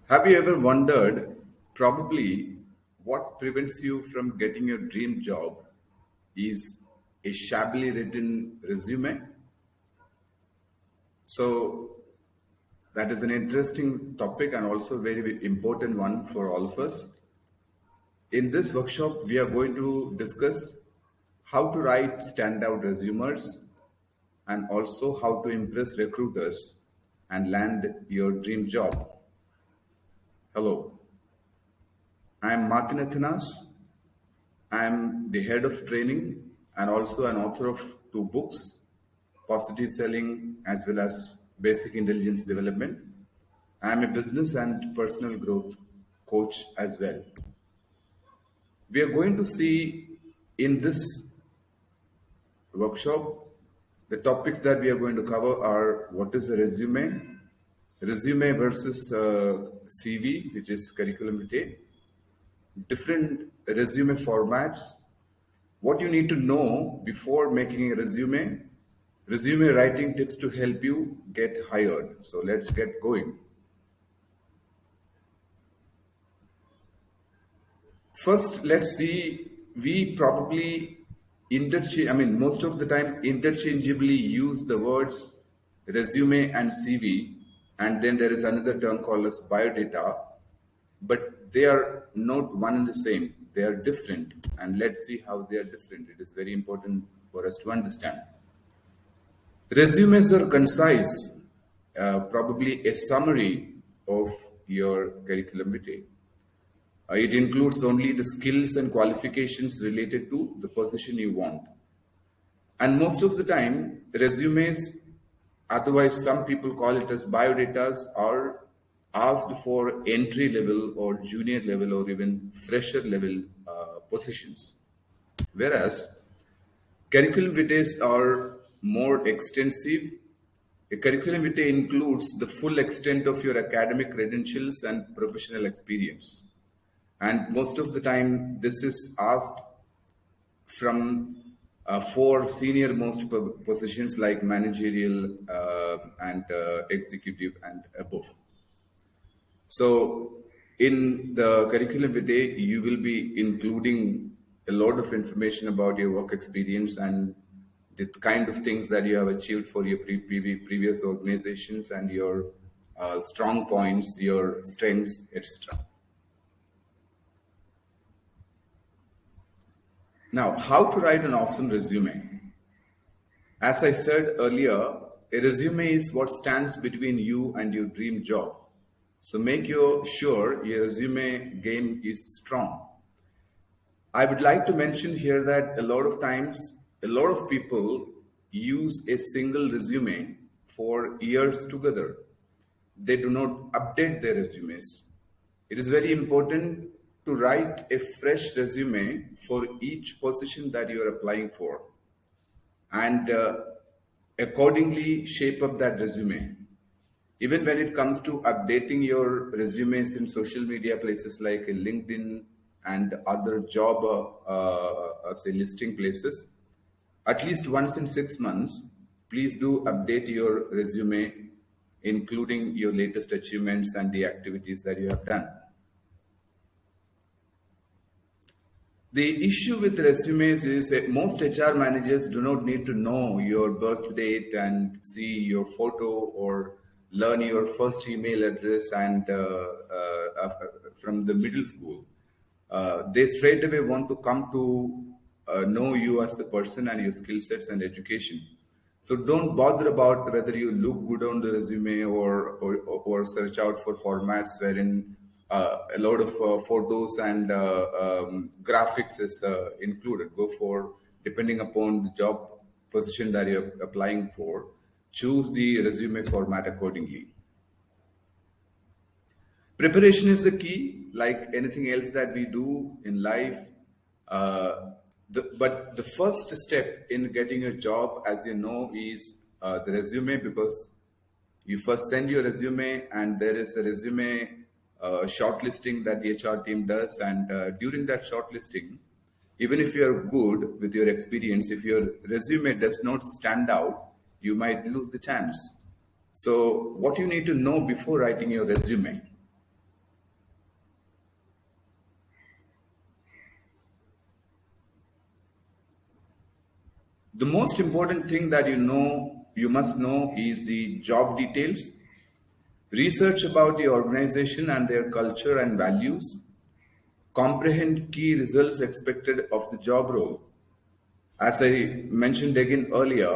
Have you ever wondered, probably, what prevents you from getting your dream job is a shabbily written resume? So, that is an interesting topic and also a very important one for all of us. In this workshop, we are going to discuss how to write standout resumes and also how to impress recruiters and land your dream job. Hello, I am Martin Athanas. I am the head of training and also an author of two books, Positive Selling as well as Basic Intelligence Development. I am a business and personal growth coach as well. We are going to see in this workshop the topics that we are going to cover are what is a resume versus CV, which is curriculum vitae, different resume formats, what you need to know before making a resume writing tips to help you get hired. So let's get going. First, let's see, we probably most of the time interchangeably use the words resume and CV, and then there is another term called as biodata, but they are not one and the same. They are different, and let's see how they are different. It is very important for us to understand. Resumes are concise, probably a summary of your curriculum vitae. It includes only the skills and qualifications related to the position you want. And most of the time, resumes, otherwise some people call it as biodatas, are asked for entry level or junior level or even fresher level positions. Whereas curriculum vitae are more extensive. A curriculum vitae includes the full extent of your academic credentials and professional experience. And most of the time, this is asked from four senior most positions like managerial and executive and above. So in the curriculum vitae, you will be including a lot of information about your work experience and the kind of things that you have achieved for your previous organizations and your strong points, your strengths, etc. Now, how to write an awesome resume? As I said earlier, a resume is what stands between you and your dream job. So make sure your resume game is strong. I would like to mention here that a lot of times, a lot of people use a single resume for years together. They do not update their resumes. It is very important to write a fresh resume for each position that you are applying for and accordingly shape up that resume. Even when it comes to updating your resumes in social media places like LinkedIn and other job say listing places, at least once in 6 months, please do update your resume, including your latest achievements and the activities that you have done. The issue with resumes is that most HR managers do not need to know your birth date and see your photo or learn your first email address and from the middle school. They straight away want to come to know you as a person and your skill sets and education. So don't bother about whether you look good on the resume or search out for formats wherein a lot of photos and graphics is included. Go for, depending upon the job position that you're applying for, choose the resume format accordingly. Preparation is the key, like anything else that we do in life. But the first step in getting a job, as you know, is the resume, because you first send your resume and there is a resume shortlisting that the HR team does. And during that shortlisting, even if you're good with your experience, if your resume does not stand out, you might lose the chance. So what you need to know before writing your resume? The most important thing that you must know is the job details, research about the organization and their culture and values, comprehend key results expected of the job role. As I mentioned again earlier,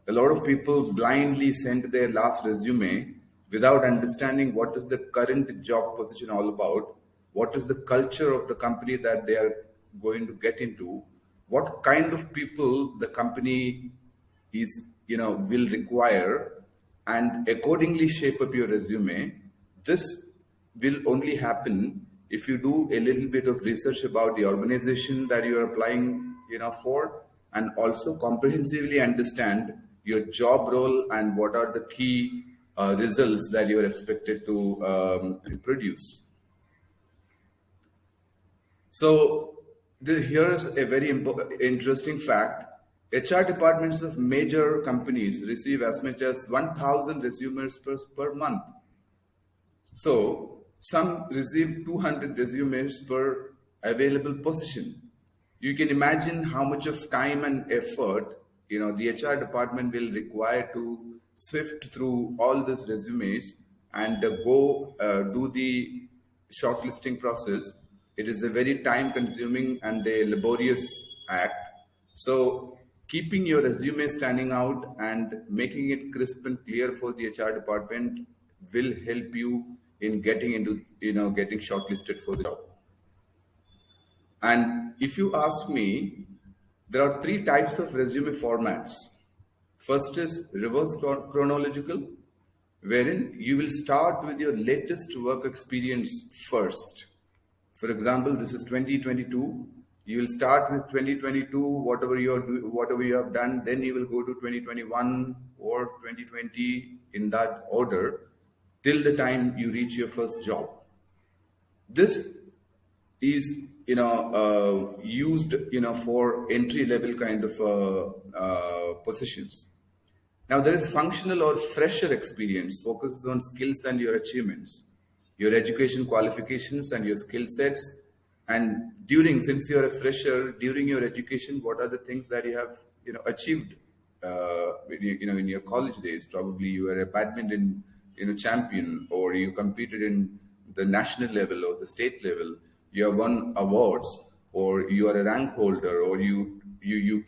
a lot of people blindly send their last resume without understanding what is the current job position all about, what is the culture of the company that they are going to get into, what kind of people the company is, will require, and accordingly shape up your resume. This will only happen if you do a little bit of research about the organization that you are applying, for, and also comprehensively understand your job role and what are the key results that you are expected to produce. So here is a very interesting fact. HR departments of major companies receive as much as 1,000 resumes per month. So some receive 200 resumes per available position. You can imagine how much of time and effort the HR department will require to sift through all these resumes and go do the shortlisting process. It is a very time consuming and a laborious act. So keeping your resume standing out and making it crisp and clear for the HR department will help you in getting into, getting shortlisted for the job. And if you ask me, there are three types of resume formats. First is reverse chronological, wherein you will start with your latest work experience first. For example, this is 2022. You will start with 2022, whatever you have done, then you will go to 2021 or 2020 in that order till the time you reach your first job. This is used for entry level kind of positions. Now there is functional or fresher experience, focuses on skills and your achievements, your education qualifications and your skill sets. And since you're a fresher, during your education, what are the things that you have achieved in your college days? Probably you were a badminton champion, or you competed in the national level or the state level. You have won awards, or you are a rank holder, or you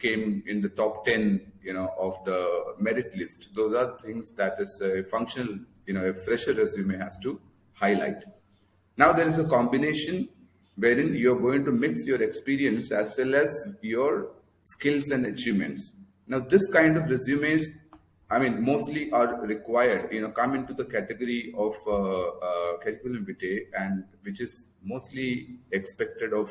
came in the top 10 of the merit list. Those are things that is a functional, a fresher resume has to highlight. Now there is a combination wherein you're going to mix your experience as well as your skills and achievements. Now this kind of resumes, mostly are required, come into the category of curriculum vitae, and which is mostly expected of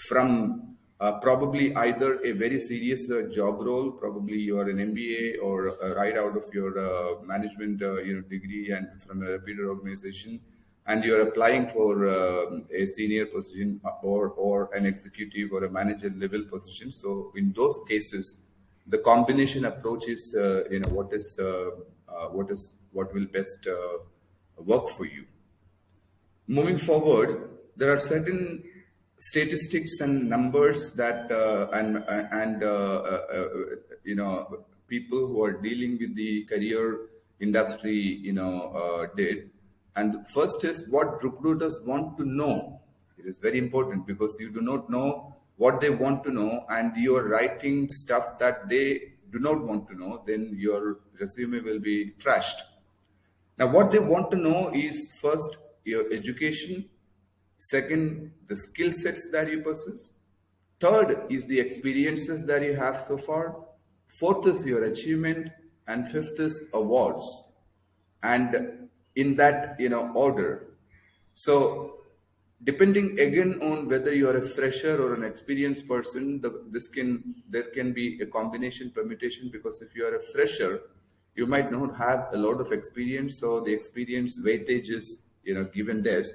from probably either a very serious job role, probably you are an MBA or right out of your management degree and from a reputed organization, and you're applying for a senior position or an executive or a manager level position. So in those cases, the combination approach is what will best work for you. Moving forward, there are certain statistics and numbers that people who are dealing with the career industry did. And first is what recruiters want to know. It is very important because you do not know what they want to know and you are writing stuff that they do not want to know, then your resume will be trashed. Now, what they want to know is first your education, second, the skill sets that you possess, third is the experiences that you have so far, fourth is your achievement, and fifth is awards. And in that order. So depending again on whether you are a fresher or an experienced person, there can be a combination permutation, because if you are a fresher, you might not have a lot of experience, so the experience weightage is given this.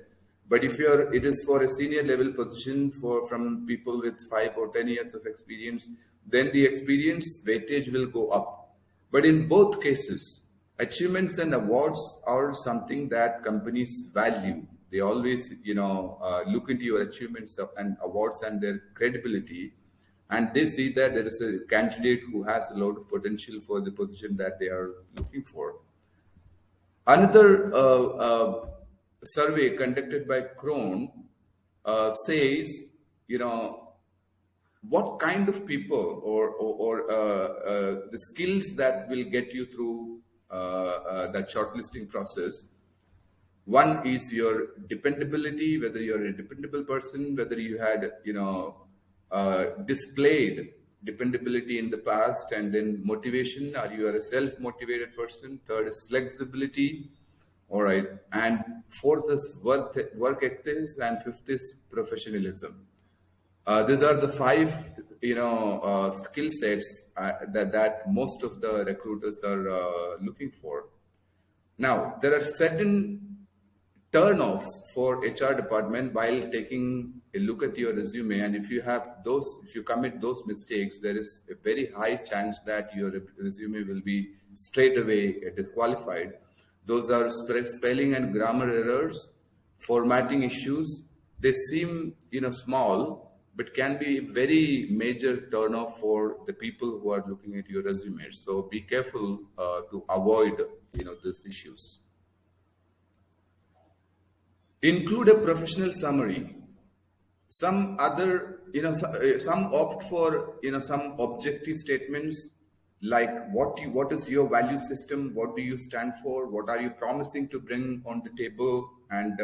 But if it is for a senior level position from people with 5 or 10 years of experience, then the experience weightage will go up. But in both cases, achievements and awards are something that companies value. They always, look into your achievements and awards and their credibility. and they see that there is a candidate who has a lot of potential for the position that they are looking for. Another survey conducted by Krohn says, what kind of people or the skills that will get you through that shortlisting process. One is your dependability, whether you're a dependable person, whether you had, displayed dependability in the past, and then motivation, or you are a self-motivated person. Third is flexibility. All right. And fourth is work ethics, and fifth is professionalism. These are the five, skill sets that most of the recruiters are looking for. Now, there are certain turnoffs for HR department while taking a look at your resume, and if you commit those mistakes, there is a very high chance that your resume will be straight away disqualified. Those are spelling and grammar errors, formatting issues. They seem small, but can be very major turnoff for the people who are looking at your resume. So be careful to avoid these issues. Include a professional summary. Some other, some opt for, some objective statements like what is your value system, what do you stand for, what are you promising to bring on the table, and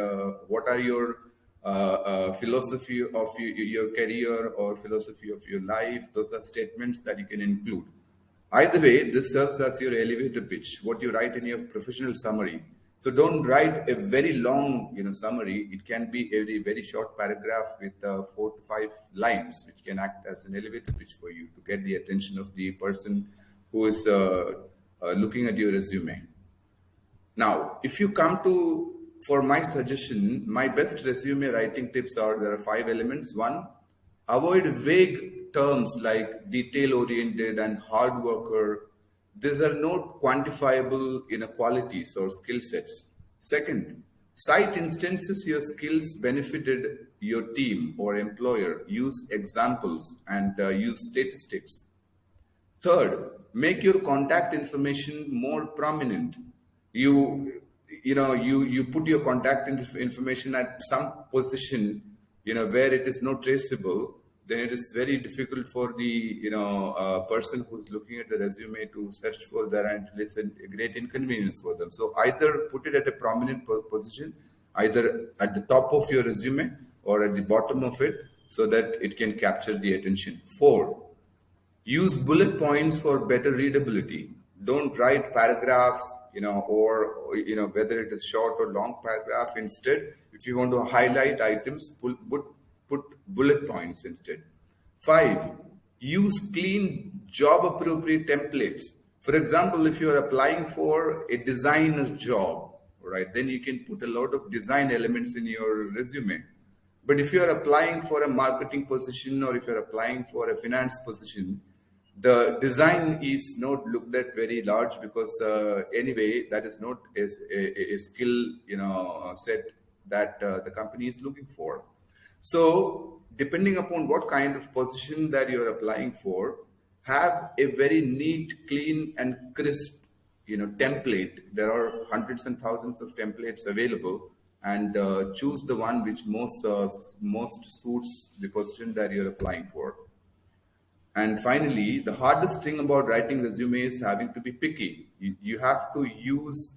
what are your philosophy of your career or philosophy of your life. Those are statements that you can include. Either way, this serves as your elevator pitch, what you write in your professional summary. So don't write a very long, summary. It can be a very short paragraph with 4 to 5 lines, which can act as an elevator pitch for you to get the attention of the person who is looking at your resume. Now, if you come for my suggestion, my best resume writing tips are, there are 5 elements. 1, avoid vague terms like detail-oriented and hard worker. These are not quantifiable qualities or skill sets. Second, cite instances your skills benefited your team or employer. Use examples and use statistics. Third, make your contact information more prominent. You put your contact information at some position, where it is not traceable. Then it is very difficult for the person who's looking at the resume to search for that, and it's a great inconvenience for them. So either put it at a prominent position, either at the top of your resume or at the bottom of it, so that it can capture the attention. 4, use bullet points for better readability. Don't write paragraphs, or whether it is short or long paragraph. Instead, if you want to highlight items, put bullet points instead. 5, use clean job appropriate templates. For example, if you are applying for a designer's job, right, then you can put a lot of design elements in your resume. But if you are applying for a marketing position, or if you're applying for a finance position, the design is not looked at very large, because anyway, that is not a skill set that the company is looking for. So depending upon what kind of position that you're applying for, have a very neat, clean and crisp template. There are hundreds and thousands of templates available, and choose the one which most suits the position that you're applying for. And finally, the hardest thing about writing resumes is having to be picky. You have to use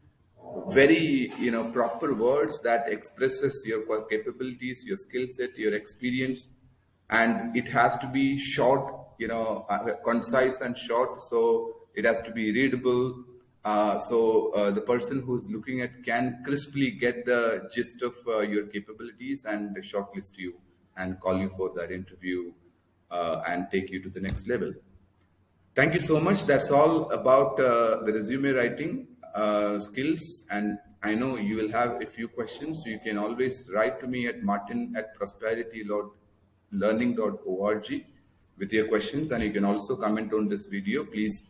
very proper words that expresses your capabilities, your skill set, your experience, and it has to be short, concise and short. So it has to be readable. So the person who's looking at can crisply get the gist of your capabilities and shortlist you and call you for that interview and take you to the next level. Thank you so much. That's all about the resume writing skills, and I know you will have a few questions, so you can always write to me at martin@prosperity.learning.org with your questions, and you can also comment on this video. Please